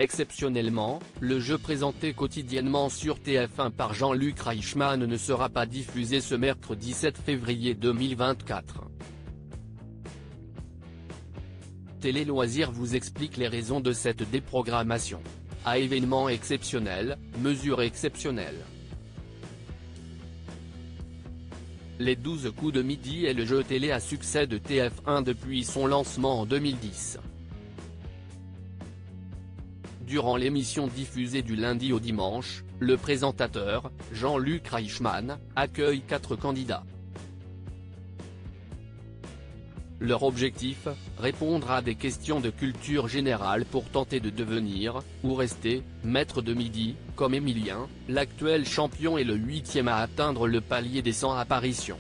Exceptionnellement, le jeu présenté quotidiennement sur TF1 par Jean-Luc Reichmann ne sera pas diffusé ce mercredi 7 février 2024. Télé Loisirs vous explique les raisons de cette déprogrammation. À événement exceptionnel, mesure exceptionnelle. Les 12 coups de midi est le jeu télé à succès de TF1 depuis son lancement en 2010. Durant l'émission diffusée du lundi au dimanche, le présentateur, Jean-Luc Reichmann, accueille 4 candidats. Leur objectif, répondre à des questions de culture générale pour tenter de devenir, ou rester, maître de midi, comme Emilien, l'actuel champion et le 8e à atteindre le palier des 100 apparitions.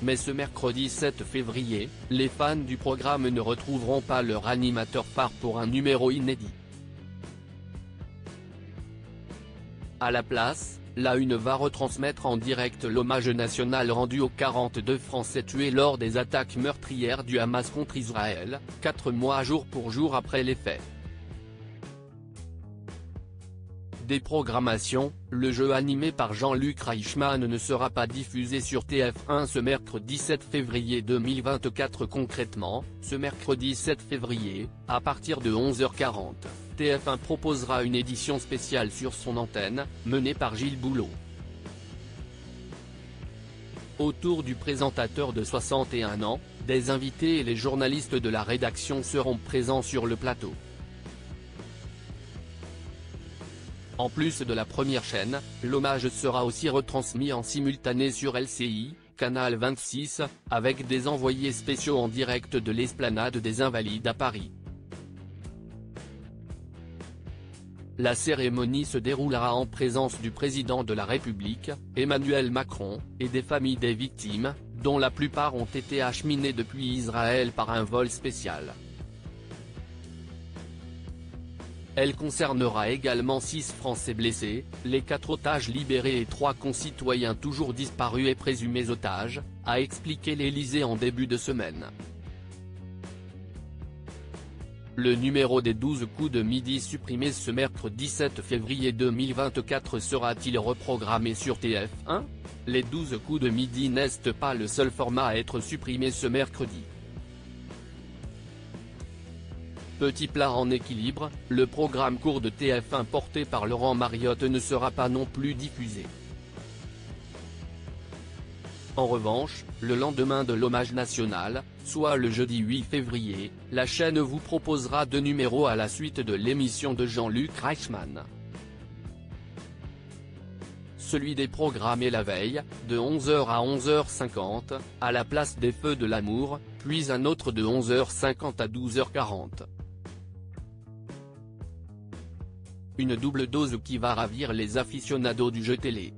Mais ce mercredi 7 février, les fans du programme ne retrouveront pas leur animateur phare pour un numéro inédit. À la place, La Une va retransmettre en direct l'hommage national rendu aux 42 Français tués lors des attaques meurtrières du Hamas contre Israël, 4 mois jour pour jour après les faits. Déprogrammation, le jeu animé par Jean-Luc Reichmann ne sera pas diffusé sur TF1 ce mercredi 7 février 2024. Concrètement, ce mercredi 7 février, à partir de 11h40, TF1 proposera une édition spéciale sur son antenne, menée par Gilles Boulot. Autour du présentateur de 61 ans, des invités et les journalistes de la rédaction seront présents sur le plateau. En plus de la première chaîne, l'hommage sera aussi retransmis en simultané sur LCI, Canal 26, avec des envoyés spéciaux en direct de l'Esplanade des Invalides à Paris. La cérémonie se déroulera en présence du président de la République, Emmanuel Macron, et des familles des victimes, dont la plupart ont été acheminées depuis Israël par un vol spécial. Elle concernera également 6 Français blessés, les 4 otages libérés et 3 concitoyens toujours disparus et présumés otages, a expliqué l'Élysée en début de semaine. Le numéro des 12 coups de midi supprimé ce mercredi 7 février 2024 sera-t-il reprogrammé sur TF1 ? Les 12 coups de midi n'est pas le seul format à être supprimé ce mercredi. Petit plat en équilibre, le programme court de TF1 porté par Laurent Mariotte ne sera pas non plus diffusé. En revanche, le lendemain de l'hommage national, soit le jeudi 8 février, la chaîne vous proposera 2 numéros à la suite de l'émission de Jean-Luc Reichmann. Celui déprogrammé la veille, de 11h à 11h50, à la place des Feux de l'amour, puis un autre de 11h50 à 12h40. Une double dose qui va ravir les aficionados du jeu télé.